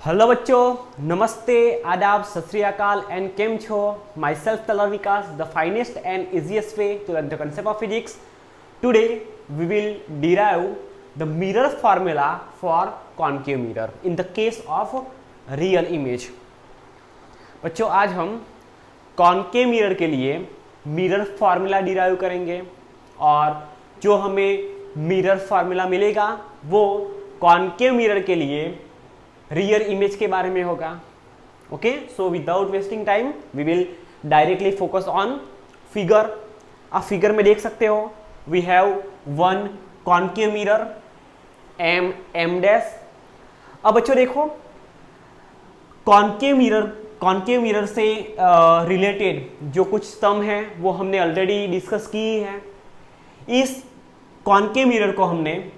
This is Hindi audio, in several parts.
हेलो बच्चों, नमस्ते, आदाब, सत श्री अकाल एंड केम छो। माई सेल्फ तलर Vikas, the finest and easiest way to learn the concept of physics. Today we will derive the mirror formula for concave mirror in the case of real image. बच्चों, आज हम कॉन्केव मिरर के लिए मिरर फार्मूला डिराइव करेंगे और जो हमें मिरर फार्मूला मिलेगा वो कॉन्केव मिरर के लिए रियल इमेज के बारे में होगा. Okay, so without wasting time we will directly focus on figure. आप फिगर में देख सकते हो we have one concave mirror M dash. अब बच्चों देखो, कॉन्केव मिरर से रिलेटेड जो कुछ स्तंभ हैं वो हमने ऑलरेडी डिस्कस की है. इस कॉन्केव मिरर को हमने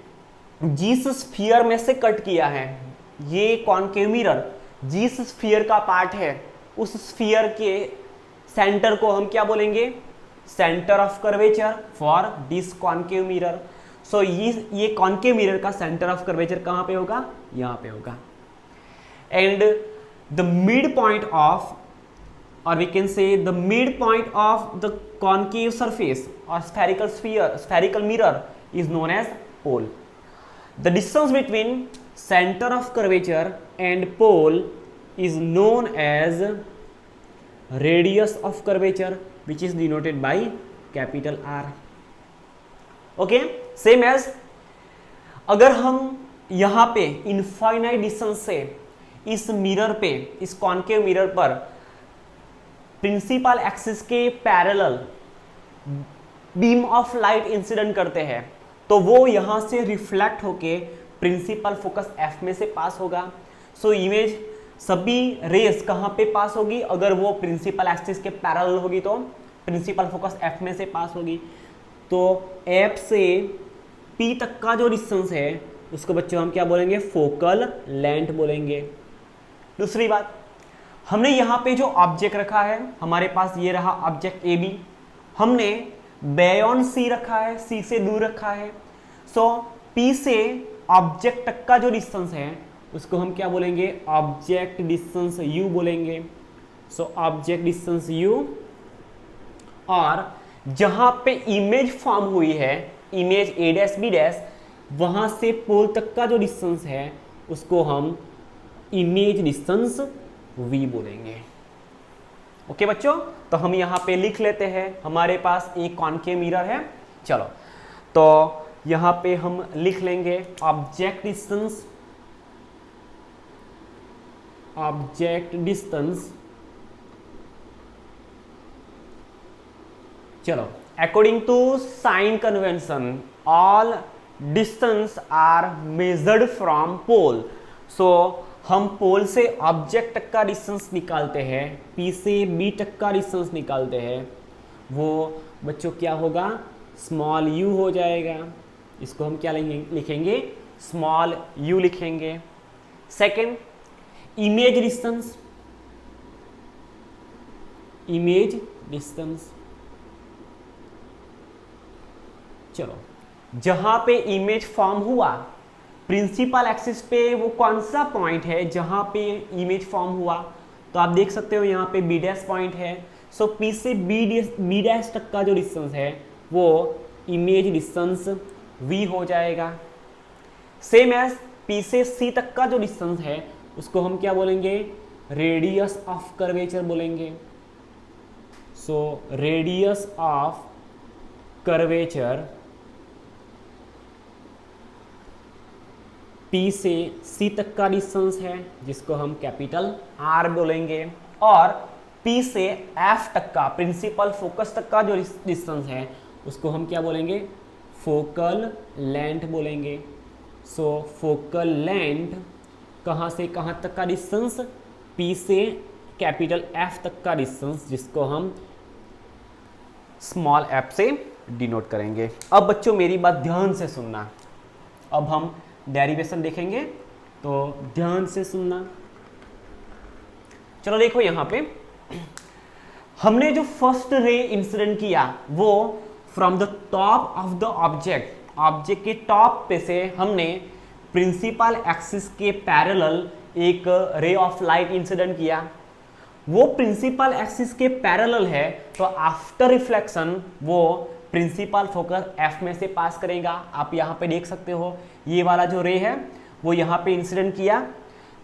जिस स्फीयर में से कट किया है, ये कॉन्केव मिरर जिस स्फीयर का पार्ट है उस स्फीयर के सेंटर को हम क्या बोलेंगे? Centre of curvature for this concave mirror. So ये कॉन्केव मिरर का सेंटर ऑफ कर्वेचर कहां पे होगा? यहां पे होगा. And the mid point of, और we can say the mid point of the concave surface और spherical mirror is known as pole. The distance between center of curvature and pole is known as radius of curvature, which is denoted by capital R. Okay, same as अगर हम यहाँ पे इनफाइनाइट डिस्टेंस से इस मिरर पे, इस कॉन्केव मिरर पर प्रिंसिपल एक्सिस के parallel beam of light incident करते हैं तो वो यहाँ से रिफ्लेक्ट होके प्रिंसिपल फोकस एफ में से पास होगा. सो इमेज सभी रेस कहाँ पे पास होगी? अगर वो प्रिंसिपल एक्सिस के पैरेलल होगी तो प्रिंसिपल फोकस एफ में से पास होगी. तो एफ से पी तक का जो डिस्टेंस है उसको बच्चों हम क्या बोलेंगे? फोकल लेंथ बोलेंगे. दूसरी बात, हमने यहाँ पे जो ऑब्जेक्ट रखा है, हमारे पास ये रहा ऑब्जेक्ट ए बी, हमने बियॉन्ड सी रखा है, सी से दूर रखा है. सो पी से ऑब्जेक्ट तक का जो डिस्टेंस है उसको हम क्या बोलेंगे? ऑब्जेक्ट डिस्टेंस यू बोलेंगे. So object distance you. और जहां पे इमेज फॉर्म हुई है, image A dash B dash, वहां से पोल तक का जो डिस्टेंस है उसको हम इमेज डिस्टेंस वी बोलेंगे. ओके बच्चों, तो हम यहाँ पे लिख लेते हैं. हमारे पास एक कॉन्केव मिरर है. चलो, तो यहाँ पे हम लिख लेंगे ऑब्जेक्ट डिस्टेंस. चलो, according to sign convention all distance are measured from pole. So हम पोल से ऑब्जेक्ट तक का डिस्टेंस निकालते हैं, पी से बी तक का डिस्टेंस निकालते हैं. वो बच्चों क्या होगा? स्मॉल यू हो जाएगा. इसको हम क्या लिखेंगे? स्मॉल यू लिखेंगे. Second, image distance. चलो, जहां पे इमेज फॉर्म हुआ प्रिंसिपल एक्सिस पे वो कौन सा पॉइंट है जहां पे इमेज फॉर्म हुआ? तो आप देख सकते हो यहाँ पे बी डैश पॉइंट है. सो पी से बी डैश तक का जो डिस्टेंस है वो इमेज डिस्टेंस वी हो जाएगा. सेम एज पी से सी तक का जो डिस्टेंस है उसको हम क्या बोलेंगे? रेडियस ऑफ कर्वेचर बोलेंगे. So radius of curvature P से C तक का डिस्टेंस है जिसको हम कैपिटल R बोलेंगे. और P से F तक का, प्रिंसिपल फोकस तक का जो डिस्टेंस है उसको हम क्या बोलेंगे? फोकल लेंथ बोलेंगे. सो फोकल लेंथ कहाँ से कहाँ तक का डिस्टेंस? P से कैपिटल F तक का डिस्टेंस जिसको हम स्मॉल f से डिनोट करेंगे. अब बच्चों मेरी बात ध्यान से सुनना. अब हम डेरिवेशन देखेंगे तो ध्यान से सुनना. चलो देखो, यहां पे हमने जो फर्स्ट रे इंसिडेंट किया वो from the top of the object के टॉप पे से हमने प्रिंसिपल एक्सिस के पैरेलल एक रे ऑफ लाइट इंसिडेंट किया, वो प्रिंसिपल एक्सिस के पैरेलल है, तो आफ्टर रिफ्लेक्शन वो प्रिंसिपल फोकस एफ में से पास करेगा। आप यहाँ पे देख सकते हो ये वाला जो रे है वो यहाँ पे इंसिडेंट किया,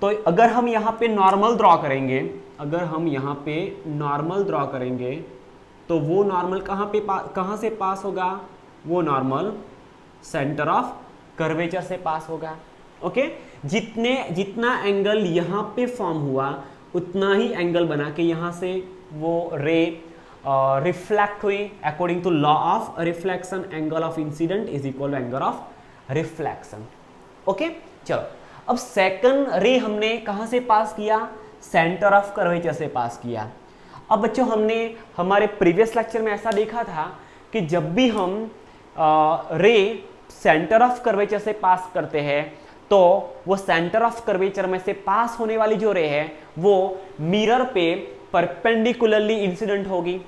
तो अगर हम यहाँ पे नॉर्मल ड्रॉ करेंगे, अगर हम यहाँ पे नॉर्मल ड्रॉ करेंगे तो वो नॉर्मल कहाँ से पास होगा, वो नॉर्मल सेंटर ऑफ कर्वेचर से पास होगा। ओके, जितना एंगल यहाँ पे फॉर्म हुआ उतना ही एंगल बना के यहाँ से वो रे रिफ्लेक्ट हुई। According to law of reflection, angle of incident is equal to angle of reflection. Okay, चलो अब सेकंड रे हमने कहाँ से पास किया, सेंटर ऑफ कर्वेचर से पास किया। अब बच्चों हमने हमारे प्रीवियस लेक्चर में ऐसा देखा था कि जब भी हम रे सेंटर ऑफ कर्वेचर से पास करते हैं तो वो सेंटर ऑफ कर्वेचर में से पास होने वाली जो रे है वो मिरर पे परपेंडिकुलरली इंसिडेंट होगी,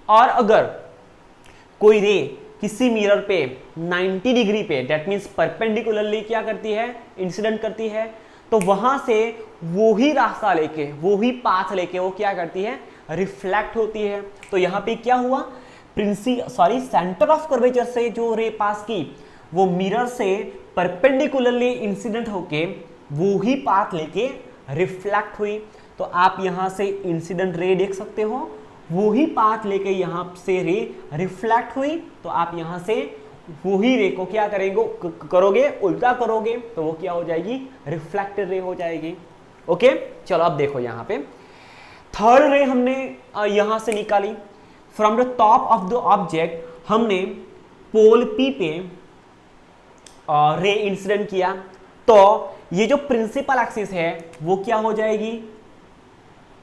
और अगर कोई रे किसी मिरर पे 90 डिग्री पे, दैट मीन्स परपेंडिकुलरली क्या करती है, इंसिडेंट करती है, तो वहां से वो ही रास्ता लेके, वो ही पाथ लेके वो क्या करती है, रिफ्लेक्ट होती है। तो यहाँ पे क्या हुआ, सेंटर ऑफ कर्वेचर से जो रे पास की वो मिरर से परपेंडिकुलरली इंसिडेंट होके वो ही पाथ लेके रिफ्लेक्ट हुई। तो आप यहाँ से इंसिडेंट रे देख सकते हो, वो ही पाथ लेके यहाँ से रे रिफ्लेक्ट हुई, तो आप यहाँ से वो ही रे को क्या करोगे, उल्टा करोगे तो वो क्या हो जाएगी, रिफ्लेक्टेड रे हो जाएगी। ओके, चलो अब देखो यहाँ पे थर्ड रे हमने यहाँ से निकाली। From the top of the object हमने पोल पी पे रे इंसिडेंट किया, तो ये जो प्रिंसिपल एक्सिस है वो क्या हो जाएगी,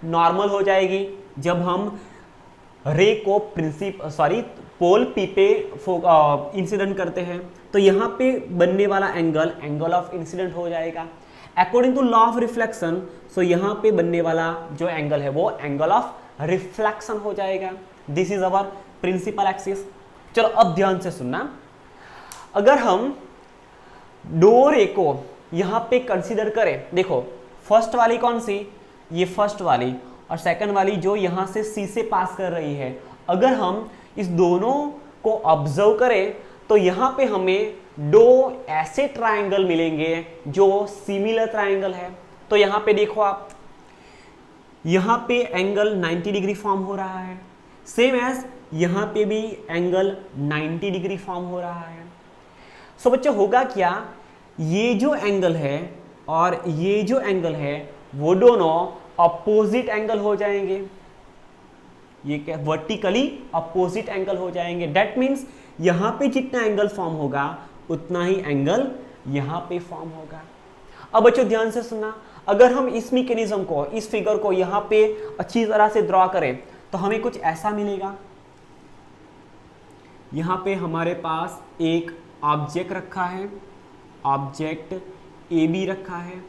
नॉर्मल हो जाएगी। जब हम रे को पोल पी पे इंसिडेंट करते हैं तो यहाँ पे बनने वाला एंगल ऑफ इंसिडेंट हो जाएगा। According to law of reflection, so यहाँ पे बनने वाला जो एंगल है वो एंगल ऑफ रिफ्लेक्शन हो जाएगा। This is our principal axis. चलो अब ध्यान से सुनना, अगर हम दो रे को यहाँ पे कंसीडर करें, देखो फर्स्ट वाली कौन सी, ये फर्स्ट वाली, और सेकंड वाली जो यहाँ से सी से पास कर रही है, अगर हम इस दोनों को ऑब्जर्व करें तो यहाँ पे हमें दो ऐसे ट्रायंगल मिलेंगे जो सिमिलर ट्रायंगल है। तो यहाँ पे देखो आप, यहाँ पे एंगल 90 डिग्री फॉर्म हो रहा है, सेम एज यहाँ पे भी एंगल 90 डिग्री फॉर्म हो रहा है। सो बच्चों होगा क्या, ये जो एंगल है और ये जो एंगल है वो दोनों अपोजिट एंगल हो जाएंगे। ये क्या, वर्टिकली अपोजिट एंगल हो जाएंगे। दैट मीन्स यहाँ पे जितना एंगल फॉर्म होगा उतना ही एंगल यहाँ पे फॉर्म होगा। अब बच्चों ध्यान से सुनना, अगर हम इस मैकेनिज्म को, इस फिगर को यहाँ पे अच्छी तरह से ड्रॉ करें तो हमें कुछ ऐसा मिलेगा। यहाँ पे हमारे पास एक ऑब्जेक्ट रखा है, ऑब्जेक्ट ए बी रखा है,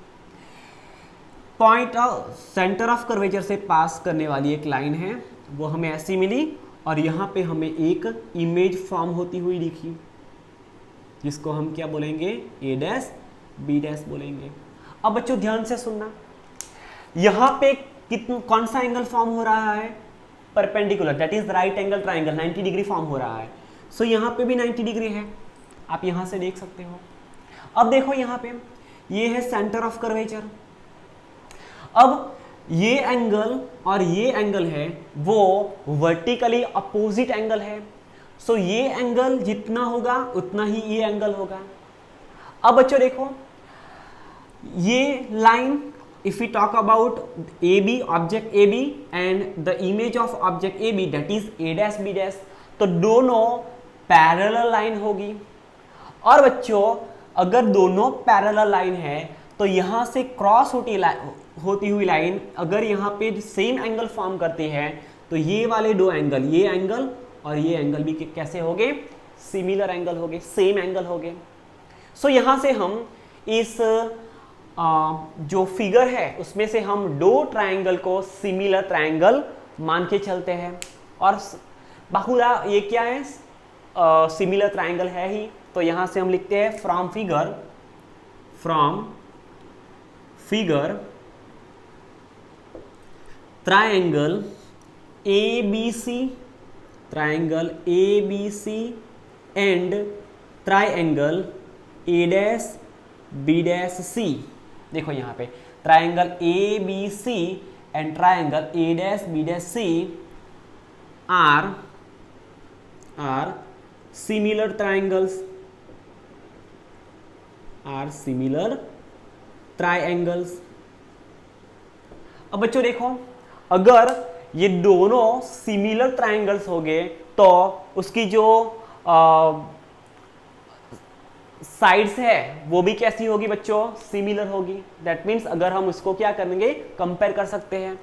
पॉइंट सेंटर ऑफ कर्वेचर से पास करने वाली एक लाइन है वो हमें ऐसी मिली, और यहाँ पे हमें एक इमेज फॉर्म होती हुई दिखी जिसको हम क्या बोलेंगे, ए डैश बी डैश बोलेंगे। अब बच्चों ध्यान से सुनना, यहाँ पे कौन सा एंगल फॉर्म हो रहा है, perpendicular, that is right angle triangle, 90 degree form हो रहा है। सो यहाँ पे भी 90 डिग्री है, आप यहाँ से देख सकते हो। अब देखो यहाँ पे ये है सेंटर ऑफ कर्वेचर। अब ये एंगल और ये एंगल है वो वर्टिकली अपोजिट एंगल है। सो ये एंगल जितना होगा उतना ही ये एंगल होगा। अब बच्चों देखो ये line, if we talk about AB, object AB and the image of object AB, that is A dash B dash, तो दोनों पैरेलल लाइन होगी। और बच्चों अगर दोनों पैरेलल लाइन है तो यहाँ से क्रॉस होती हुई लाइन अगर यहाँ पे सेम एंगल फॉर्म करती है तो ये वाले दो एंगल, ये एंगल और ये एंगल भी कैसे होंगे, सिमिलर एंगल होंगे, सेम एंगल होंगे। सो यहाँ से हम इस जो फिगर है उसमें से हम दो ट्रायंगल को सिमिलर ट्रायंगल मान के चलते हैं, और बाखुदा ये क्या है, सिमिलर ट्रायंगल है ही। तो यहाँ से हम लिखते हैं from figure triangle ABC, triangle ABC and triangle A', B', C। देखो यहाँ पे triangle ABC and triangle A', B', C are similar triangles, are similar triangles। अब बच्चों देखो, अगर ये दोनों सिमिलर ट्राइंगल्स हो गए तो उसकी जो साइड्स है वो भी कैसी होगी बच्चों, सिमिलर होगी। दैट मीन्स अगर हम उसको क्या करेंगे, कंपेयर कर सकते हैं।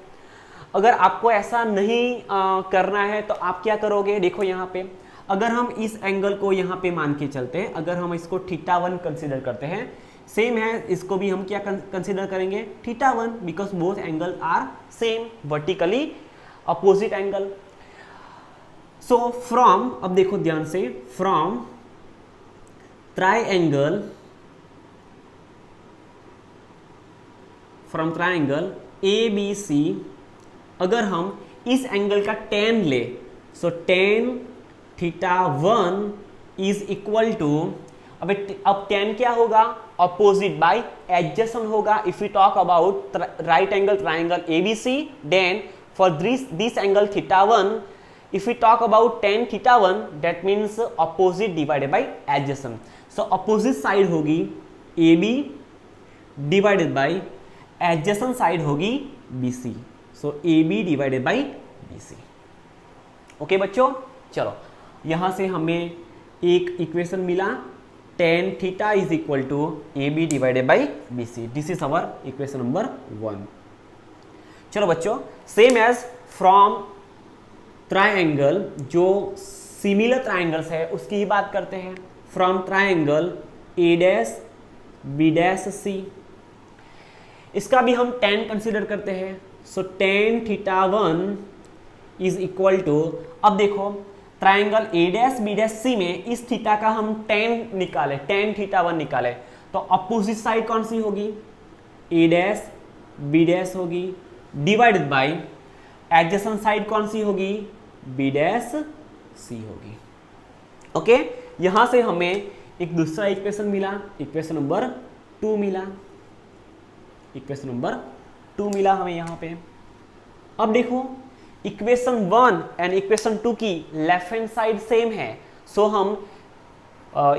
अगर आपको ऐसा नहीं करना है तो आप क्या करोगे, देखो यहाँ पे अगर हम इस एंगल को यहाँ पे मान के चलते हैं, अगर हम इसको θ1 कंसीडर करते हैं, सेम है इसको भी हम क्या कंसीडर करेंगे, θ1, because both angle are same, vertically opposite angle. So from, अब देखो ध्यान से, फ्रॉम ट्राइंगल ABC, अगर हम इस एंगल का tan ले, so tan θ1 is equal to, अब tan क्या होगा, अपोजिट बाय एडजेसेंट होगा। If you talk about right angle triangle ABC, then for this angle θ1, if we talk about tan θ1, that means opposite divided by adjacent। so opposite side होगी AB divided by adjacent side होगी BC, so AB divided by BC। Okay बच्चों, चलो यहां से हमें एक इक्वेशन मिला, tan θ is equal to AB divided by BC। This is our equation number 1। चलो बच्चों, सेम एज फ्रॉम ट्राइंगल, जो सिमिलर ट्राइंगल्स है उसकी ही बात करते हैं। From triangle A', B', C, इसका भी हम tan कंसीडर करते हैं। सो tan θ1 इज इक्वल टू, अब देखो ट्राइंगल A', B', C में इस थीटा का हम tan निकाले, tan θ1 निकाले, तो अपोजिट साइड कौन सी होगी, A', B' होगी, डिवाइडेड बाय एडजेसेंट साइड कौन सी होगी, B', C होगी। ओके, यहां से हमें एक दूसरा इक्वेशन मिला, इक्वेशन नंबर 2 मिला, इक्वेशन नंबर 2 मिला हमें यहां पे। अब देखो इक्वेशन 1 एंड इक्वेशन 2 की लेफ्ट हैंड साइड सेम है, सो हम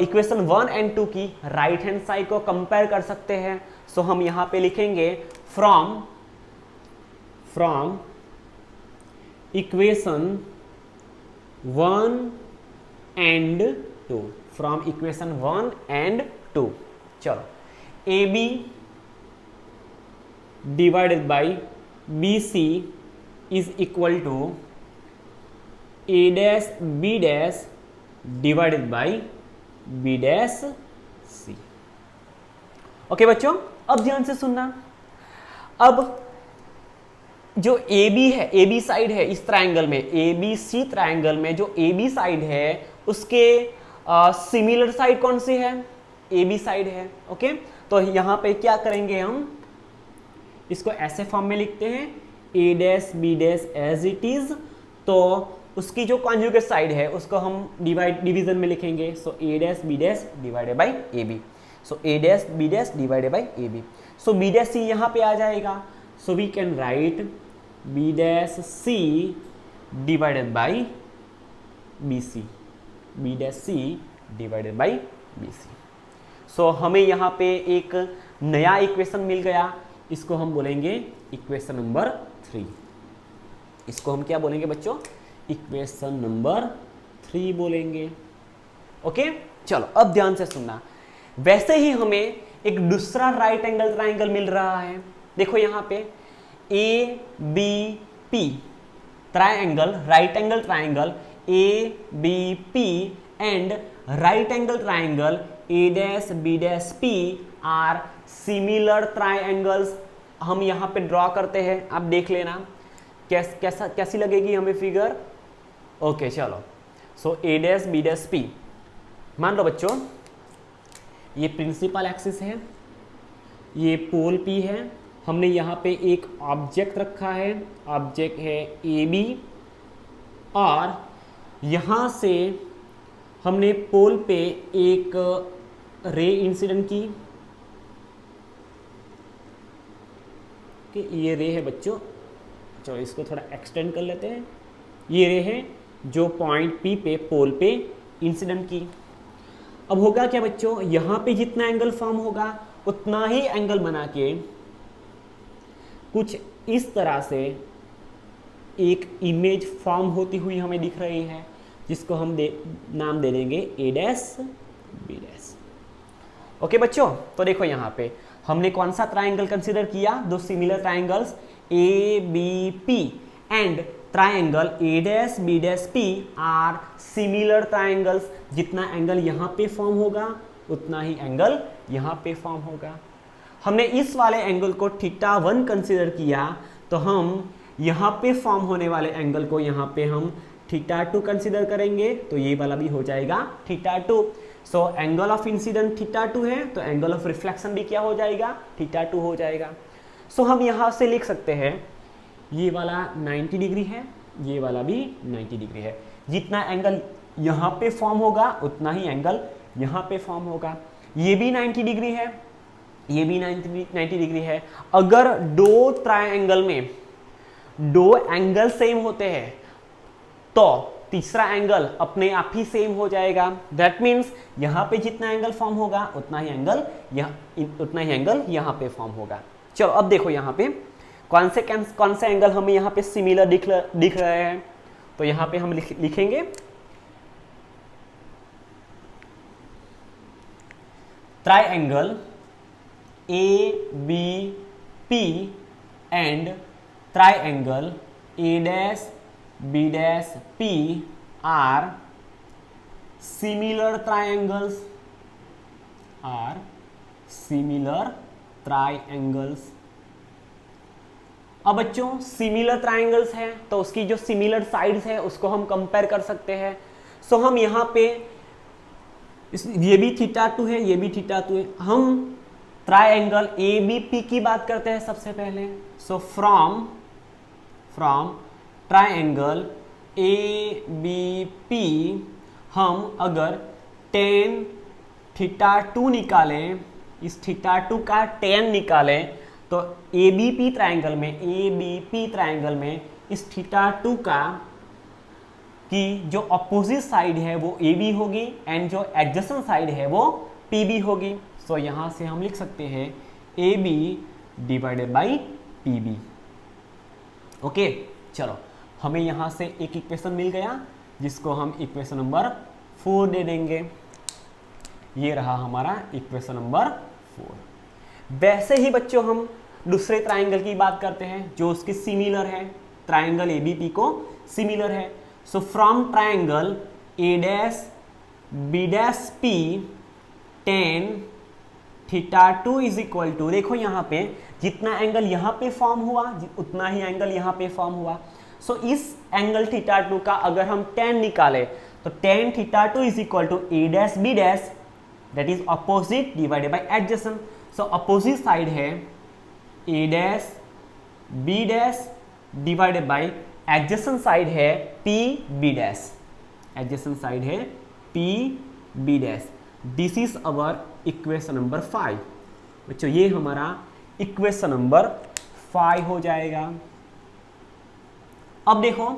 इक्वेशन 1 एंड 2 की राइट हैंड साइड को कंपेयर कर सकते हैं। सो हम यहां पे लिखेंगे from equation 1 and 2, from equation 1 and 2। चलो AB divided by BC is equal to A', B' divided by B', C। Okay बच्चों, अब ध्यान से सुनना। अब जो AB है, AB साइड है इस ट्राइंगल में, ABC ट्राइंगल में जो AB साइड है उसके सिमिलर साइड कौन सी है, AB साइड है। ओके, तो यहां पे क्या करेंगे, हम इसको ऐसे फॉर्म में लिखते हैं, A', B' as it is, तो उसकी जो कॉन्जुगेट साइड है उसको हम डिवीजन में लिखेंगे। So A', B' divided by AB, so A', B' divided by AB, so B', C यहां पे आ जाएगा। So we can write B', C divided by BC, B', divided by BC। So हमें यहाँ पे एक नया इक्वेशन मिल गया, इसको हम बोलेंगे इक्वेशन नंबर 3। इसको हम क्या बोलेंगे बच्चों, इक्वेशन नंबर 3 बोलेंगे। ओके, चलो अब ध्यान से सुनना। वैसे ही हमें एक दूसरा राइट एंगल ट्राइंगल मिल रहा है। देखो यहाँ पे ABP triangle, right angle triangle ABP and right angle triangle A', B', P are similar triangles. हम यहाँ पे ड्रॉ करते हैं, आप देख लेना कैसी लगेगी हमें फिगर। ओके चलो, सो A', B', P, मान लो बच्चों ये प्रिंसिपल एक्सिस है ये पोल P है, हमने यहाँ पे एक ऑब्जेक्ट रखा है, ऑब्जेक्ट है AB, और यहाँ से हमने पोल पे एक रे इंसिडेंट की। कि ये रे है बच्चों, चलो इसको थोड़ा एक्सटेंड कर लेते हैं। ये रे है जो पॉइंट P पे पोल पे इंसिडेंट की। अब होगा क्या बच्चों, यहाँ पे जितना एंगल फॉर्म होगा उतना ही एंगल बना के कुछ इस तरह से एक इमेज फॉर्म होती हुई हमें दिख रही है, जिसको हम नाम दे देंगे A dash B dash. Okay बच्चों, तो देखो यहाँ पे हमने कौन सा ट्राइंगल कंसीडर किया, दो similar triangles ABP and triangle A dash B dash P are similar triangles. जितना एंगल यहाँ पे फॉर्म होगा उतना ही एंगल यहाँ पे फॉर्म होगा। हमने इस वाले एंगल को θ1 कंसीडर किया, तो हम यहाँ पे फॉर्म होने वाले एंगल को यहाँ पे हम θ2 कंसीडर करेंगे, तो ये वाला भी हो जाएगा θ2। सो एंगल ऑफ इंसिडेंट θ2 है, तो एंगल ऑफ रिफ्लेक्शन भी क्या हो जाएगा, θ2 हो जाएगा। सो हम यहाँ से लिख सकते हैं ये वाला 90 डिग्री है, ये वाला भी 90 डिग्री है। जितना एंगल यहाँ पे फॉर्म होगा उतना ही एंगल यहाँ पे फॉर्म होगा। ये भी 90 डिग्री है, ये भी 90 डिग्री है। अगर दो ट्रायंगल में दो एंगल सेम होते हैं तो तीसरा एंगल अपने आप ही सेम हो जाएगा। दैट मीन्स यहाँ पे जितना एंगल फॉर्म होगा उतना ही एंगल यहाँ पे फॉर्म होगा। चलो अब देखो यहाँ पे कौन से एंगल हमें यहाँ पे सिमिलर दिख रहे हैं, तो यहाँ पे हम लिखेंगे triangle ABP and triangle A dash B dash P are similar triangles. अब बच्चों सिमिलर ट्राइंगल्स हैं तो उसकी जो सिमिलर साइड्स है उसको हम कंपेयर कर सकते हैं। सो हम यहाँ पे ये भी θ2 है, ये भी θ2 है। हम ट्राइंगल ABP की बात करते हैं सबसे पहले। सो फ्रॉम ट्राइंगल ABP हम अगर tan θ2 निकालें, इस θ2 का tan निकालें, तो ABP ट्राइंगल में इस θ2 का की जो अपोजिट साइड है वो AB होगी एंड जो एडजेसेंट साइड है वो PB होगी। सो यहाँ से हम लिख सकते हैं AB divided by PB। Okay, चलो हमें यहाँ से एक इक्वेशन मिल गया जिसको हम इक्वेशन नंबर 4 दे देंगे। ये रहा हमारा इक्वेशन नंबर 4। वैसे ही बच्चों हम दूसरे ट्राइंगल की बात करते हैं जो उसके सिमिलर है, ट्राइंगल ABP को सिमिलर है। So from triangle A dash B dash P tan θ2 is equal to, देखो यहाँ पे जितना एंगल यहाँ पे फॉर्म हुआ उतना ही एंगल यहाँ पे फॉर्म हुआ। सो इस एंगल θ2 का अगर हम tan निकाले तो tan θ2 is equal to A dash B dash, that is opposite divided by adjacent. So opposite side है A dash B dash divided by adjacent side है PB डैश, एडजेसेंट साइड है PB dash. This is our equation number 5। बच्चों ये हमारा इक्वेशन नंबर 5 हो जाएगा। अब देखो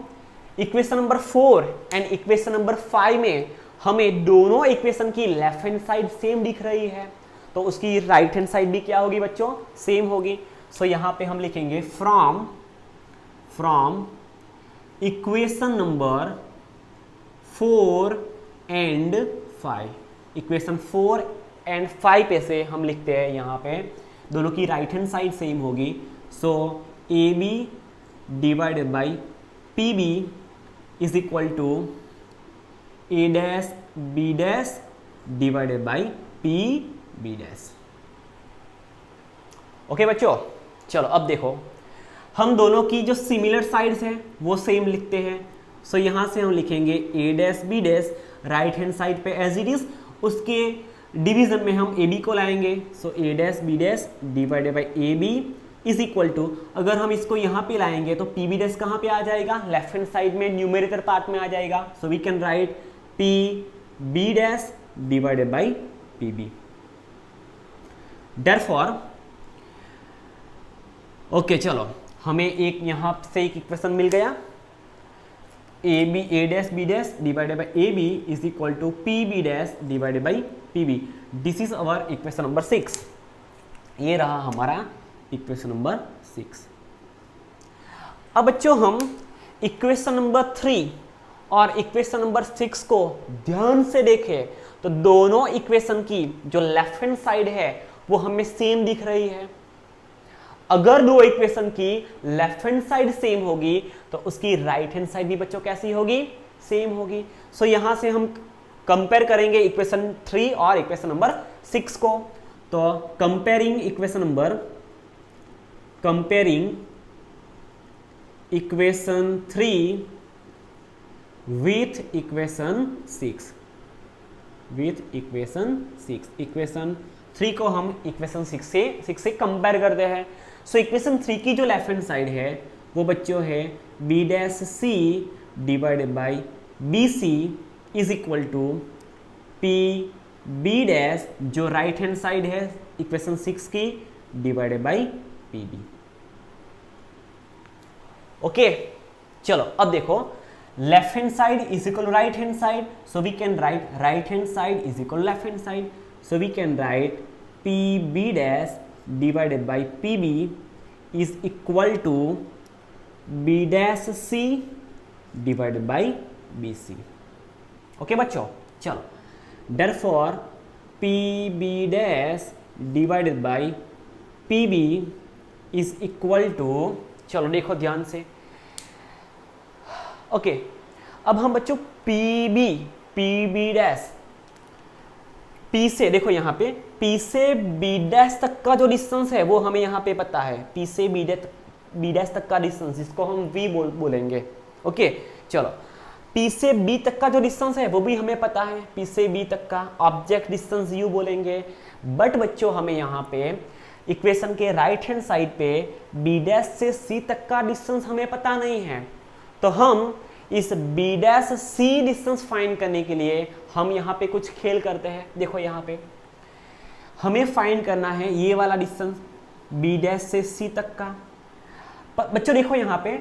equation number 4 and equation number 5 में हमें दोनों इक्वेशन की लेफ्ट हैंड साइड सेम दिख रही है, तो उसकी राइट हैंड साइड भी क्या होगी बच्चों, सेम होगी। सो यहाँ पे हम लिखेंगे from equation number 4 and 5। Equation 4 and 5 पे से हम लिखते हैं यहाँ पे दोनों की राइट हैंड साइड सेम होगी। So AB divided by PB is equal to A dash B dash divided by PB dash. Okay बच्चों, चलो अब देखो हम दोनों की जो सिमिलर साइड्स हैं वो सेम लिखते हैं। सो यहाँ से हम लिखेंगे A dash B dash right hand side पे एज इट इज, उसके डिवीजन में हम ए बी को लाएंगे, so a dash B dash divided by A B is equal to, अगर हम इसको यहाँ पे लाएंगे तो पी बी डैश कहाँ पे आ जाएगा, लेफ्ट हैंड साइड में न्यूमेरेटर पार्ट में आ जाएगा, so we can write P B dash divided by P B. Therefore okay चलो हमें एक यहाँ से एक इक्वेशन मिल गया, A B A dash B dash divided by A B is equal to P B dash divided by P B. This is our equation number 6। ये रहा हमारा इक्वेशन नंबर 6। अब बच्चों हम इक्वेशन नंबर 3 और इक्वेशन नंबर 6 को ध्यान से देखें तो दोनों इक्वेशन की जो लेफ्ट हैंड साइड है वो हमें सेम दिख रही है। अगर दो इक्वेशन की लेफ्ट हैंड साइड सेम होगी तो उसकी राइट हैंड साइड भी बच्चों कैसी होगी, सेम होगी। सो यहां से हम कंपेयर करेंगे इक्वेशन 3 और इक्वेशन नंबर 6 को। तो comparing equation 3 with equation 6 equation 3 को हम इक्वेशन 6 से कंपेयर करते हैं। सो इक्वेशन 3 की जो लेफ्ट हैंड साइड है वो बच्चों है B dash C divided by B C is equal to P B dash, जो राइट हैंड साइड है इक्वेशन 6 की, divided by P B. Okay चलो अब देखो, left hand side is equal right hand side, so we can write right hand side is equal left hand side, so we can write P B dash divided by P B is equal to B dash C divided by B C. Okay बच्चों चलो, therefore P B dash divided by P B is equal to, चलो देखो ध्यान से। ओके अब हम बच्चों पी बी डैश, पी से देखो यहाँ पे पी से बी डैश तक का जो डिस्टेंस है वो हमें यहाँ पे पता है, पी से बी डैश तक का डिस्टेंस जिसको हम वी बोलेंगे। ओके चलो, पी से बी तक का जो डिस्टेंस है वो भी हमें पता है, पी से बी तक का ऑब्जेक्ट डिस्टेंस यू बोलेंगे। बट बच्चों हमें यहाँ पे इक्वेशन के राइट हैंड साइड पे बी डैश से सी तक का डिस्टेंस हमें पता नहीं है, तो हम इस बी डैश सी डिस्टेंस फाइंड करने के लिए हम यहाँ पे कुछ खेल करते हैं। देखो यहाँ पे हमें फाइंड करना है ये वाला डिस्टेंस बी डैश से सी तक का। बच्चों देखो यहाँ पे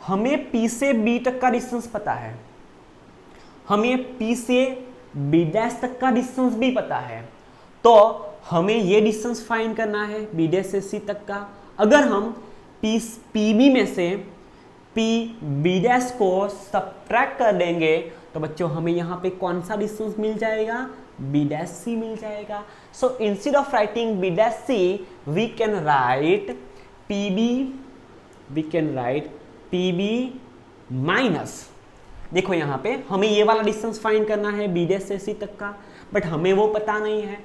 हमें पी से बी तक का डिस्टेंस पता है, हमें पी से बी डैश तक का डिस्टेंस भी पता है, तो हमें ये डिस्टेंस फाइंड करना है बी डैश से सी तक का। अगर हम पी बी में से पी बी डैश को सब्ट्रैक्ट कर देंगे तो बच्चों हमें यहाँ पे कौन सा डिस्टेंस मिल जाएगा, बी डैश सी मिल जाएगा। So instead of writing B dash C we can write P B minus, देखो यहाँ पे हमें ये वाला डिस्टेंस फाइंड करना है बी डैश से सी तक का, बट हमें वो पता नहीं है,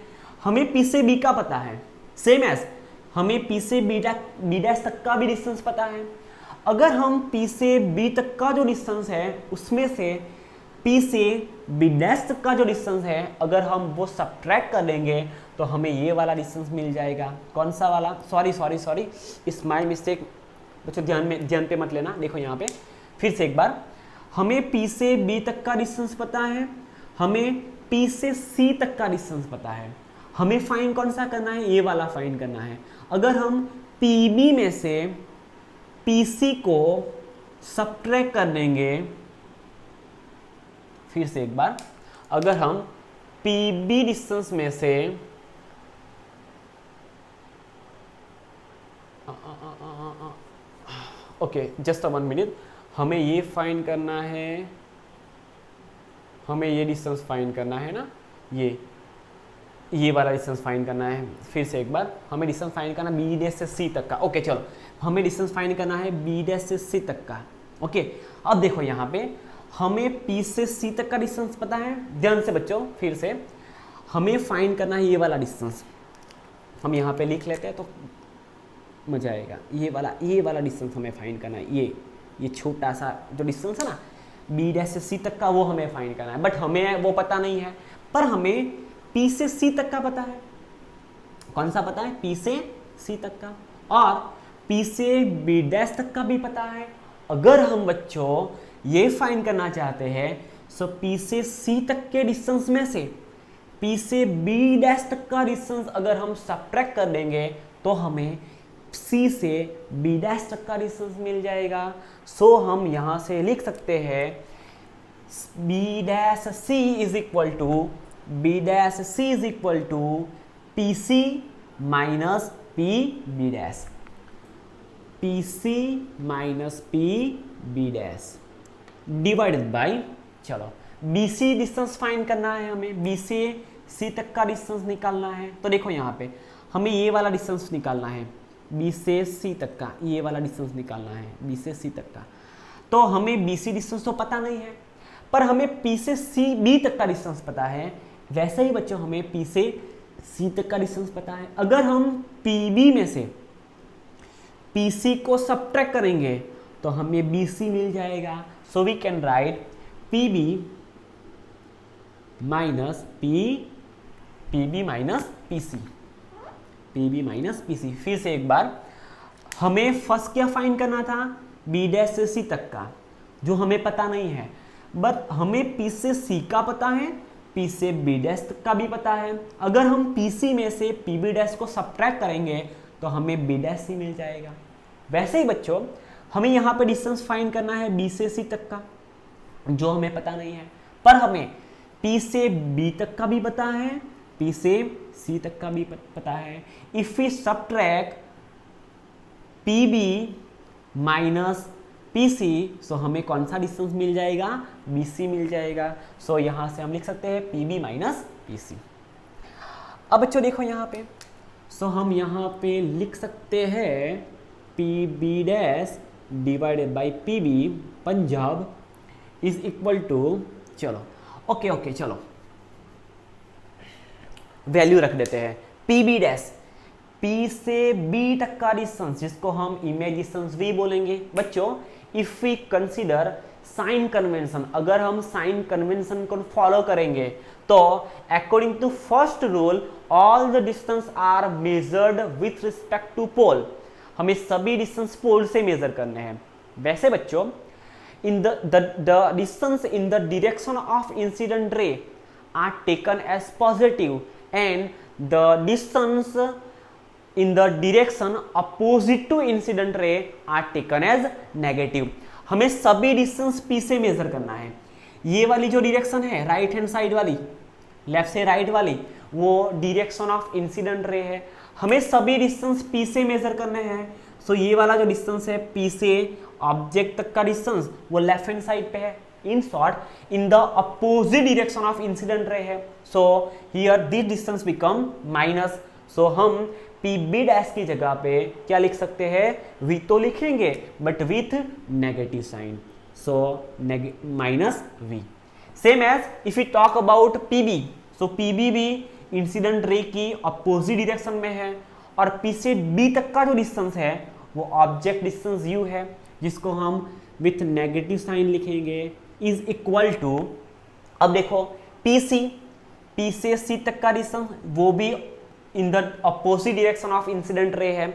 हमें पी से बी का पता है, सेम एज हमें पी से बी डैश तक का भी डिस्टेंस पता है। अगर हम पी से बी तक का जो डिस्टेंस है उसमें से पी से बी डैश तक का जो डिस्टेंस है अगर हम वो सब्ट्रैक्ट कर देंगे तो हमें ये वाला डिस्टेंस मिल जाएगा। कौन सा वाला, सॉरी इस माय मिस्टेक बच्चों, ध्यान पे मत लेना। देखो यहाँ पे फिर से एक बार, हमें पी से बी तक का डिस्टेंस पता है, हमें पी से सी तक का डिस्टेंस पता है, हमें फाइंड कौन सा करना है, ये वाला फाइंड करना है। अगर हम पी बी में से पी सी को सब्ट्रैक्ट कर देंगे, फिर से एक बार, अगर हम पी बी डिस्टेंस में से ओके जस्ट 1 मिनट, हमें ये फाइंड करना है, हमें ये डिस्टेंस फाइंड करना है ना, ये वाला डिस्टेंस फाइंड करना है। फिर से एक बार, हमें डिस्टेंस फाइंड करना बी डैश से सी तक का। ओके चलो, हमें डिस्टेंस फाइंड करना है बी डैश से सी तक का। ओके अब देखो यहाँ पे हमें पी से सी तक का डिस्टेंस पता है, ध्यान से बच्चों फिर से हमें फाइंड करना है ये वाला डिस्टेंस, हम यहाँ पे लिख लेते हैं तो मजा आएगा। ये वाला डिस्टेंस हमें फाइंड करना है, ये छोटा सा जो डिस्टेंस है ना बी डैश से सी तक का, वो हमें फाइंड करना है। बट हमें वो पता नहीं है, पर हमें P से C तक का पता है, कौन सा पता है, P से C तक का, और P से B डैश तक का भी पता है। अगर हम बच्चों ये फाइंड करना चाहते हैं सो P से C तक के डिस्टेंस में से P से B डैश तक का डिस्टेंस अगर हम सब्ट्रैक्ट कर देंगे तो हमें C से B डैश तक का डिस्टेंस मिल जाएगा। सो हम यहाँ से लिख सकते हैं B dash C is equal to PC minus PB dash, PC minus PB dash divided by, चलो BC डिस्टेंस फाइंड करना है हमें, B से C तक का डिस्टेंस निकालना है। तो देखो यहाँ पे हमें ये वाला डिस्टेंस निकालना है, B से C तक का ये वाला डिस्टेंस निकालना है, B से C तक का। तो हमें BC डिस्टेंस तो पता नहीं है, पर हमें P से B तक का डिस्टेंस पता है। वैसे ही बच्चों हमें P से C तक का डिस्टेंस पता है। अगर हम PB में से PC को सब्ट्रैक्ट करेंगे तो हमें BC मिल जाएगा। So we can write PB minus PB minus PC, PB minus PC। फिर से एक बार, हमें फर्स्ट क्या फाइंड करना था, B डैश से C तक का, जो हमें पता नहीं है, बट हमें P से C का पता है, P से B डैश तक का भी पता है। अगर हम PC में से PB डैश को सब्ट्रैक्ट करेंगे तो हमें B डैश ही मिल जाएगा। वैसे ही बच्चों हमें यहाँ पे डिस्टेंस फाइंड करना है B से C तक का, जो हमें पता नहीं है, पर हमें P से B तक का भी पता है, P से C तक का भी पता है। If we subtract PB minus PC, so हमें कौन सा डिस्टेंस मिल जाएगा, BC मिल जाएगा। सो यहाँ से हम लिख सकते हैं PB माइनस PC। अब बच्चों देखो यहाँ पे, सो हम यहाँ पे लिख सकते हैं PB dash divided by PB Punjab is equal to, चलो ओके चलो वैल्यू रख देते हैं PB डैश, P से B तक का डिस्टेंस जिसको हम इमेज डिस्टेंस V बोलेंगे। बच्चों if we consider sign convention, अगर हम साइन कन्वेंशन को फॉलो करेंगे तो according to first rule all the distance are measured with respect to pole, हमें सभी डिस्टेंस पोल से मेजर करने हैं। वैसे बच्चों in the distance in the direction of incident ray are taken as positive and the distance in the direction opposite to incident ray are taken as negative। हमें सभी डिस्टेंस P से मेजर करना है। ये वाली जो डायरेक्शन है राइट हैंड साइड वाली, लेफ्ट से राइट वाली, वो डायरेक्शन ऑफ इंसिडेंट रे है। हमें सभी डिस्टेंस P से मेजर करने हैं। सो ये वाला जो डिस्टेंस है P से ऑब्जेक्ट तक का डिस्टेंस वो लेफ्ट हैंड साइड पे है। In short in the opposite direction of incident ray है। So here this distance become minus. So हम PB डैश की जगह पे क्या लिख सकते हैं, V तो लिखेंगे but with negative sign, so minus V। Same as if you talk about PB, so PB भी इंसिडेंट रे की अपोजिट डायरेक्शन में है और P से B तक का जो डिस्टेंस है वो ऑब्जेक्ट डिस्टेंस U है, जिसको हम विथ नेगेटिव साइन लिखेंगे, इज इक्वल टू, अब देखो P से C तक का डिस्टेंस वो भी in the opposite direction of incident ray है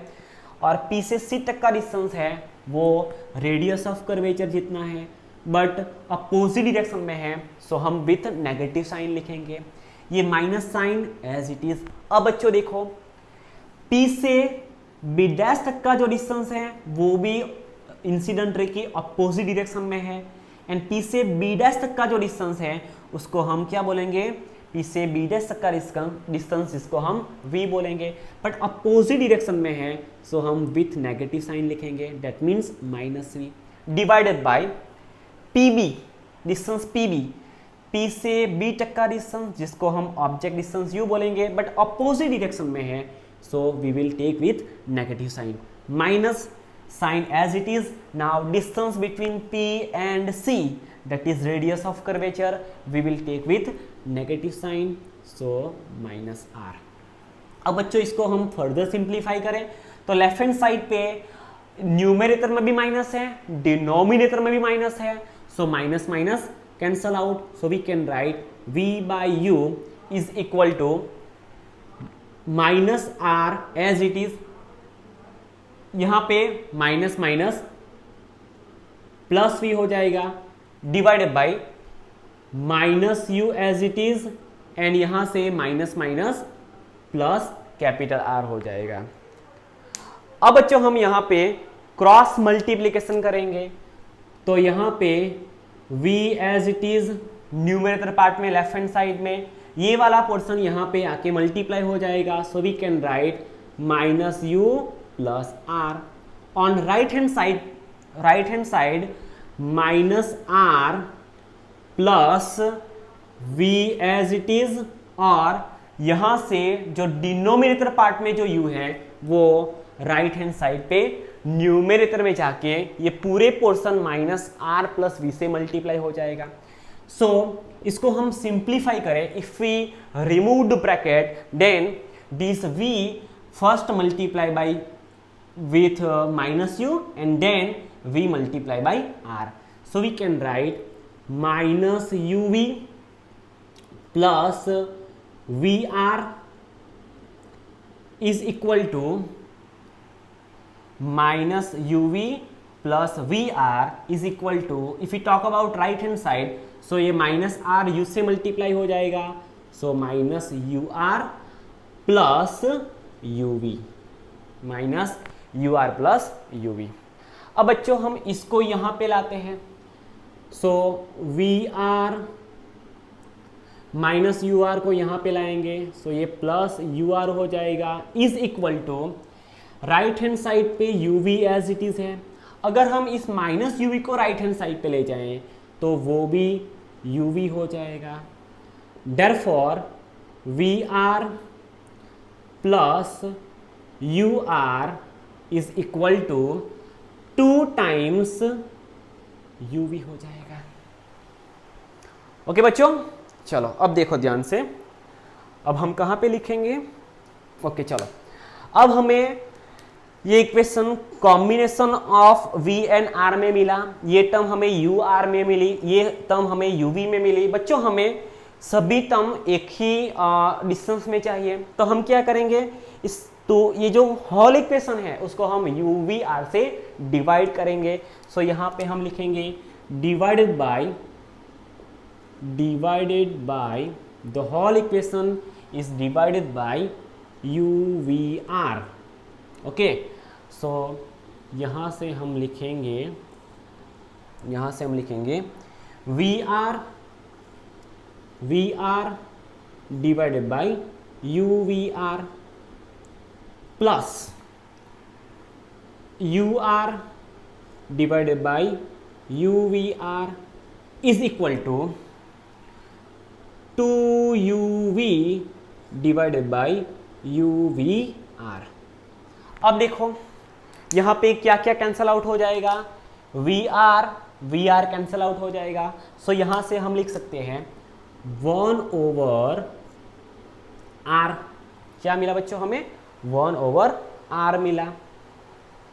और P से C तक का डिस्टेंस है वो रेडियस ऑफ कर्वेचर जितना है बट अपोजिट डायरेक्शन में है। सो हम विथ नेगेटिव साइन लिखेंगे, ये minus sign as it is. अब बच्चों देखो P से B डैश तक का जो डिस्टेंस है वो भी इंसिडेंट रे की अपोजिट डायरेक्शन में है एंड P से B डैश तक का जो डिस्टेंस है उसको हम क्या बोलेंगे, P से B डैश तक का डिस्टेंस जिसको हम V बोलेंगे बट अपोजिट डायरेक्शन में है। सो हम विथ नेगेटिव साइन लिखेंगे, that means minus V divided by PB distance P से B तक का डिस्टेंस जिसको हम ऑब्जेक्ट डिस्टेंस U बोलेंगे बट अपोजिट डायरेक्शन में है। So we will take with negative sign, minus sign as it is। now distance between P and C, that is radius of curvature, we will take with negative sign, so minus R। अब बच्चों इसको हम फर्दर सिंप्लीफाई करें तो लेफ्ट हैंड साइड पे न्यूमरेटर में भी माइनस है, डिनोमिनेटर में भी माइनस है, so minus minus cancel out. So we can write V by U is equal to minus R as it is, यहां पे माइनस माइनस प्लस वी हो जाएगा, divided by minus u as it is, and यहां से minus minus plus capital R हो जाएगा। अब बच्चों हम यहां पे क्रॉस मल्टीप्लीकेशन करेंगे, तो यहां पे v as it is numerator part में लेफ्ट हैंड साइड में ये वाला पोर्शन यहां पे आके मल्टीप्लाई हो जाएगा, so we can write minus u plus r. On right hand side minus r plus v as it is, और यहां से जो डिनोमिनेटर पार्ट में जो u है वो राइट हैंड साइड पे न्यूमरेटर में जाके ये पूरे portion minus r plus v से मल्टीप्लाई हो जाएगा। सो इसको हम सिंप्लीफाई करें, if we remove the bracket then this v first multiply by with minus u and then v multiply by r, so we can write minus uv plus vr is equal to minus uv plus vr is equal to, if we talk about right hand side, so ये minus r u से multiply हो जाएगा, so minus ur plus uv, minus ur plus uv। अब बच्चों हम इसको यहां पे लाते हैं, सो vr माइनस ur को यहां पे लाएंगे, सो ये प्लस ur हो जाएगा, is equal to right hand side पे uv एज इट इज है। अगर हम इस माइनस uv को राइट हैंड साइड पे ले जाएं तो वो भी uv हो जाएगा, therefore vr plus ur is equal to 2 times uv हो जाएगा। ओके बच्चों, चलो अब देखो ध्यान से, अब हम कहाँ पे लिखेंगे। ओके चलो, अब हमें ये equation combination of v and r में मिला, ये टर्म हमें ur में मिली, ये टर्म हमें uv में मिली। बच्चों हमें सभी टर्म एक ही डिस्टेंस में चाहिए, तो हम क्या करेंगे, इस तो ये जो होल इक्वेशन है उसको हम uv/r से डिवाइड करेंगे। सो यहाँ पे हम लिखेंगे divided by the whole equation is divided by uv/r। Okay, so यहाँ से हम लिखेंगे vr divided by uv/r plus ur divided by uv/r is equal to 2uv divided by uv/r। अब देखो यहाँ पे क्या क्या कैंसल आउट हो जाएगा, vr कैंसल आउट हो जाएगा। सो यहाँ से हम लिख सकते हैं 1/r, क्या मिला बच्चों हमें, 1/r मिला,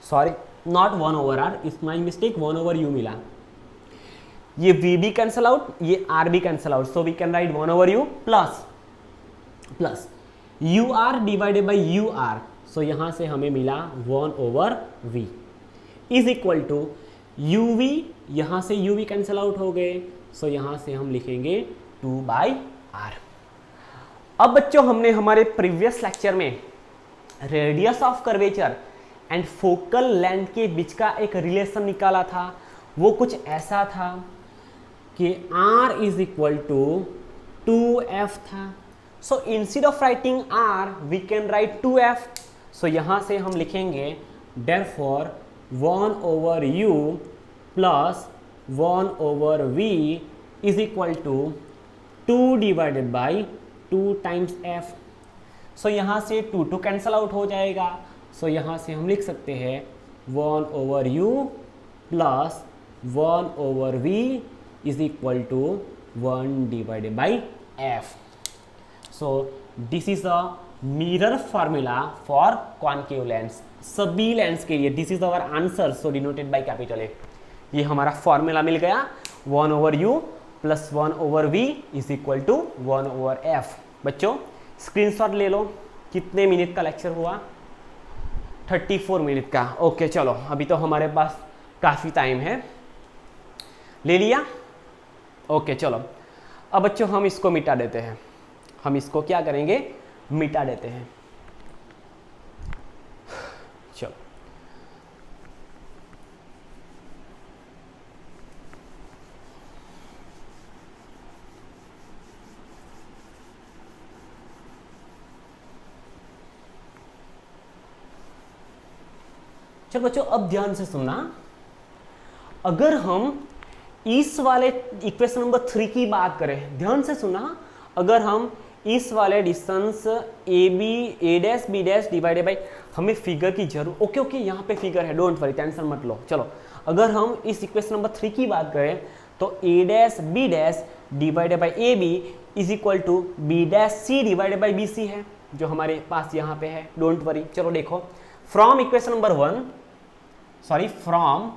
sorry not 1/r, it's my mistake, 1/u मिला। ये v भी कैंसल आउट, ये r भी cancel out, so we can write 1/u plus ur divided by ur, so यहां से हमें मिला 1/v is equal to uv, यहां से uv कैंसल आउट हो गए, सो यहां से हम लिखेंगे 2/r। अब बच्चों हमने हमारे प्रीवियस लेक्चर में radius of curvature and focal length के बीच का एक रिलेशन निकाला था। वो कुछ ऐसा था कि r is equal to 2f था। So instead of writing r we can write 2f। So यहाँ से हम लिखेंगे therefore 1/u plus 1/v is equal to 2 divided by 2 times f। So यहाँ से 2 कैंसल आउट हो जाएगा, सो यहाँ से हम लिख सकते हैं 1/u plus 1/v is equal to 1 divided by f। So this is a mirror formula for concave lens, सभी लेंस के लिए this is our answer, so denoted by capital A। ये हमारा फॉर्मूला मिल गया, 1/u plus 1/v is equal to 1/f। बच्चों स्क्रीनशॉट ले लो, कितने मिनट का लेक्चर हुआ? 34 मिनट का। ओके चलो, अभी तो हमारे पास काफ़ी टाइम है। ले लिया? ओके चलो, अब बच्चों हम इसको मिटा देते हैं। हम इसको क्या करेंगे? मिटा देते हैं। चलो चलो बच्चों, अब ध्यान से सुनना। अगर हम इस वाले इक्वेशन नंबर 3 की बात करें, ध्यान से सुनना, अगर हम इस वाले distance A B A dash B dash divided by, हमें फिगर की जरूर, ओके यहाँ पे फिगर है, डोंट वरी, टेंशन मत लो। चलो अगर हम इस इक्वेशन नंबर 3 की बात करें तो a dash B dash divided by A B is equal to B dash C divided by B c है, जो हमारे पास यहाँ पे है, डोंट वरी। चलो देखो, from equation number 1, sorry from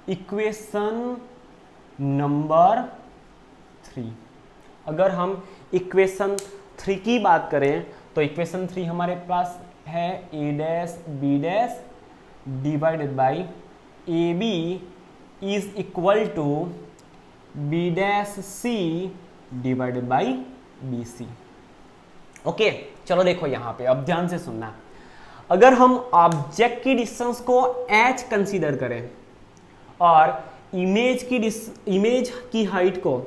equation number 3, अगर हम इक्वेशन 3 की बात करें तो इक्वेशन 3 हमारे पास है a dash B dash divided by A B is equal to B dash C divided by B C. Okay चलो देखो यहाँ पे, अब ध्यान से सुनना। अगर हम ऑब्जेक्ट की डिस्टेंस को h कंसीडर करें और इमेज की हाइट को,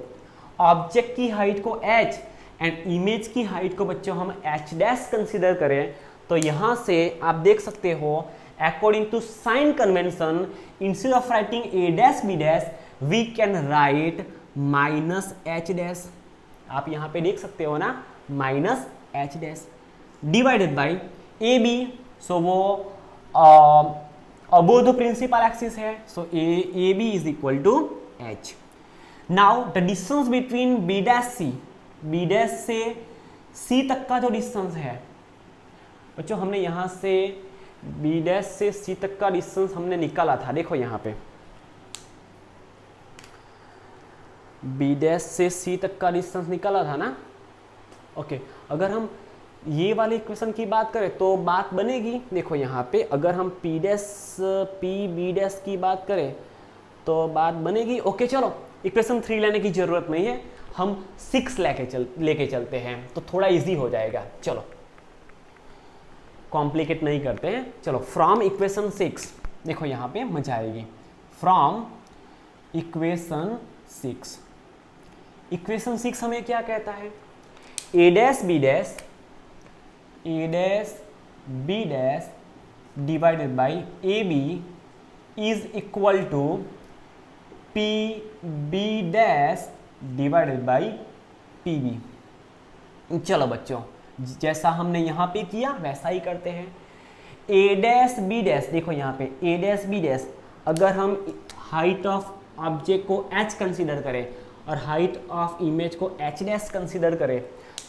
ऑब्जेक्ट की हाइट को h एंड इमेज की हाइट को बच्चों हम h डैश कंसीडर करें, तो यहां से आप देख सकते हो according to sign convention, instead of writing a dash b dash we can write minus h dash. आप यहां पे देख सकते हो ना, minus h dash divided by A b, so वो अबोव द प्रिंसिपल एक्सिस है, so a B is equal to h। Now the distance between b dash c, b dash से सी तक का जो डिस्टेंस है बच्चों, हमने यहां से बी डैश से सी तक का डिस्टेंस हमने निकाला था, देखो यहां पे बी डैश से सी तक का डिस्टेंस निकाला था ना। ओके अगर हम ये वाले इक्वेशन की बात करें तो बात बनेगी, देखो यहाँ पे अगर हम पी बी डैश की बात करें तो बात बनेगी। ओके चलो, इक्वेशन 3 लेने की जरूरत नहीं है, हम 6 लेके चलते हैं तो थोड़ा इजी हो जाएगा। चलो कॉम्प्लिकेट नहीं करते हैं। चलो फ्रॉम इक्वेशन 6, देखो यहाँ पे मजा आएगी। फ्रॉम इक्वेशन 6, इक्वेशन 6 हमें क्या कहता है? A dash B dash divided by A B is equal to P B dash divided by P b. चलो बच्चों, जैसा हमने यहाँ पे किया वैसा ही करते हैं। ए डैश बी डैश, देखो यहाँ पे ए डैश बी डैश, अगर हम हाइट ऑफ ऑब्जेक्ट को h कंसीडर करें और हाइट ऑफ इमेज को h डैश कंसीडर करें,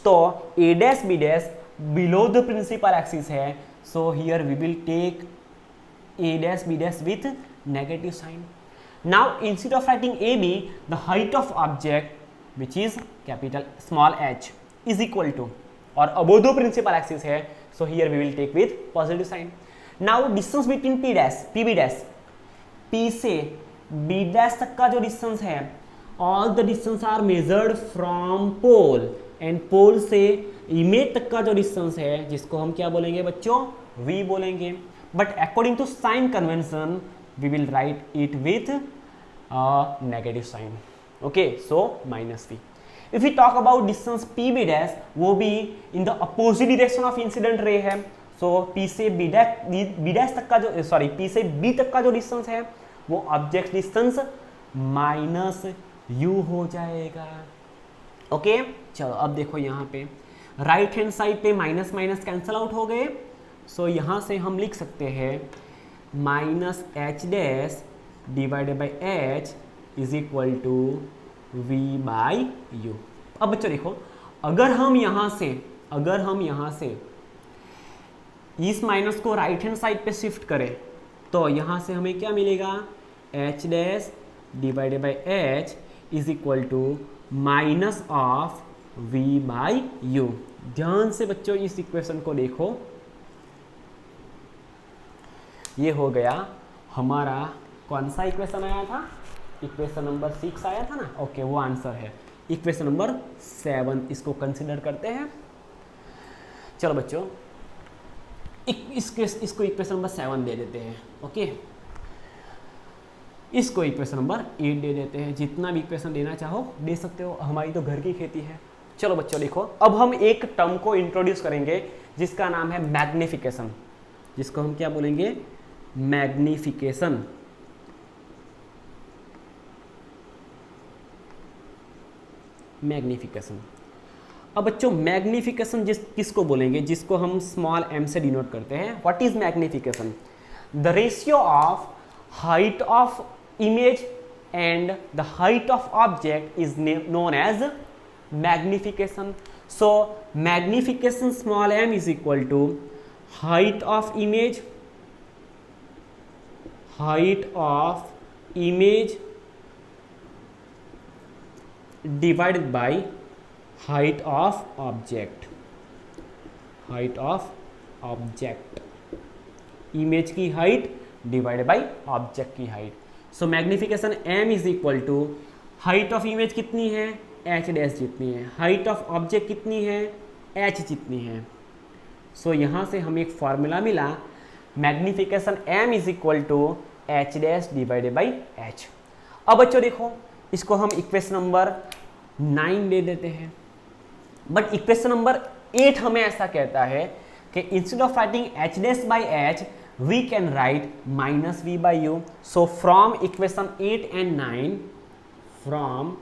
तो a dash B dash below the principal axis है, so here we will take a dash B dash with negative sign. Now instead of writing a b, the height of object which is capital small h is equal to, और अबोव द प्रिंसिपल एक्सिस है, so here we will take with positive sign. Now distance between p dash p B dash, p से बी डैश तक का जो डिस्टेंस है, all the distance are measured from pole, and pole से इमेज तक का जो डिस्टेंस है, जिसको हम क्या बोलेंगे बच्चों? v बोलेंगे, but according to sign convention we will write it with negative sign. Okay so minus v। If you talk about distance P B dash, वो भी in the opposite direction of incident ray है, सो पी से बी डैश तक का जो, सॉरी पी से बी तक का जो डिस्टेंस है वो ऑब्जेक्ट डिस्टेंस माइनस u हो जाएगा। ओके चलो अब देखो यहाँ पे राइट हैंड साइड पे माइनस माइनस कैंसल आउट हो गए, सो यहाँ से हम लिख सकते हैं minus h dash divided by h is equal to v by u. अब बच्चों देखो, अगर हम यहाँ से इस माइनस को राइट हैंड साइड पे शिफ्ट करें तो यहाँ से हमें क्या मिलेगा? H dash divided by h is equal to minus of v by u. ध्यान से बच्चों इस इक्वेशन को देखो, ये हो गया हमारा कौन सा इक्वेशन आया था, इक्वेशन नंबर 6 आया था ना, ओके वो आंसर है। इक्वेशन नंबर 7 इसको कंसिडर करते हैं। चलो बच्चों इसको इक्वेशन नंबर 7 दे देते हैं, ओके। इसको इक्वेशन नंबर 8 दे देते हैं। जितना भी इक्वेशन देना चाहो दे सकते हो, हमारी तो घर की खेती है। चलो बच्चों देखो, अब हम एक टर्म को इंट्रोड्यूस करेंगे जिसका नाम है मैग्निफिकेशन, जिसको हम क्या बोलेंगे, मैग्निफिकेशन। मैग्निफिकेशन। अब बच्चों मैग्निफिकेशन किसको बोलेंगे, जिसको हम स्मॉल m से डिनोट करते हैं। What is magnification? The ratio of height of image and the height of object is known as magnification. So magnification small m is equal to height of image, height of image divided by height of object, height of object, image की हाइट डिवाइडेड बाई ऑब्जेक्ट की height. So magnification m is equal to height of image कितनी है, h डैश जितनी है, हाइट ऑफ ऑब्जेक्ट कितनी है, h जितनी है। सो यहाँ से हमें एक फॉर्मूला मिला, magnification m is equal to h dash divided by h। अब बच्चों देखो, इसको हम इक्वेशन नंबर 9 दे देते हैं, बट इक्वेशन नंबर 8 हमें ऐसा कहता है कि instead of writing h dash by h we can write minus v by u। So from equation 8 and 9, from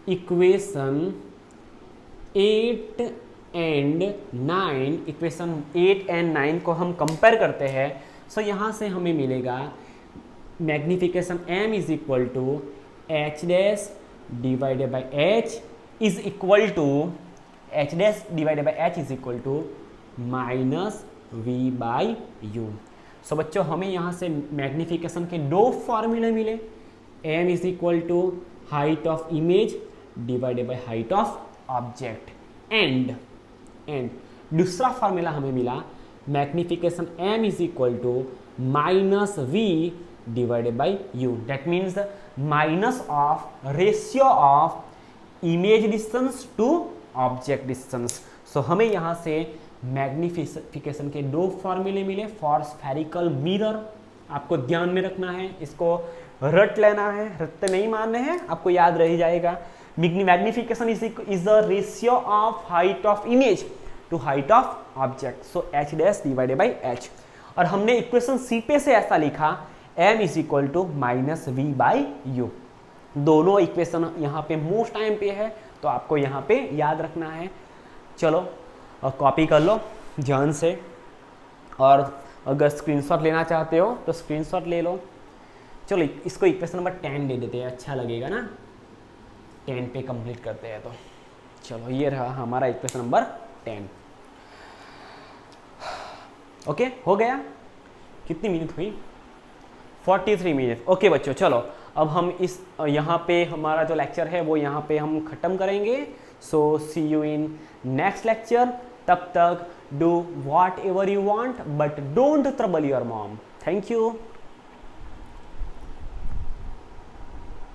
equation 8 and 9, equation 8 and 9 को हम कंपेयर करते हैं। सो यहाँ से हमें मिलेगा magnification m is equal to h dash divided by h is equal to h dash divided by h is equal to minus v by u. So बच्चों हमें यहाँ से मैग्निफिकेशन के दो फॉर्मूले मिले, m is equal to height of image divided by height of object, and दूसरा फॉर्मूला हमें मिला magnification m is equal to minus v divided by u, that means minus of ratio of image distance to object distance। so हमें यहाँ से मैग्निफिकेशन के दो फॉर्मूले मिले फॉर स्फेरिकल मिरर। आपको ध्यान में रखना है, इसको रट लेना है, रट्टे नहीं मारने हैं, आपको याद रह जाएगा। Magnification is the ratio of height of image to height of object, so h dash divided by h। और हमने इक्वेशन सी पे से ऐसा लिखा m is equal to minus v by u. दोनों इक्वेशन यहाँ पे मोस्ट टाइम पे है, तो आपको यहाँ पे याद रखना है। चलो कॉपी कर लो ध्यान से, और अगर स्क्रीनशॉट लेना चाहते हो तो स्क्रीनशॉट ले लो। चलो इसको इक्वेशन नंबर 10 दे देते हैं, अच्छा लगेगा ना, 10 पे कंप्लीट करते हैं। तो चलो ये रहा हमारा इक्वेशन नंबर 10। ओके हो गया, कितनी मिनट हुई, 43 मिनट। ओके बच्चों चलो अब हम इस यहाँ पे हमारा जो लेक्चर है वो यहाँ पे हम ख़त्म करेंगे। सो सी यू इन नेक्स्ट लेक्चर। तब तक do what ever you want but don't trouble your mom. Thank you.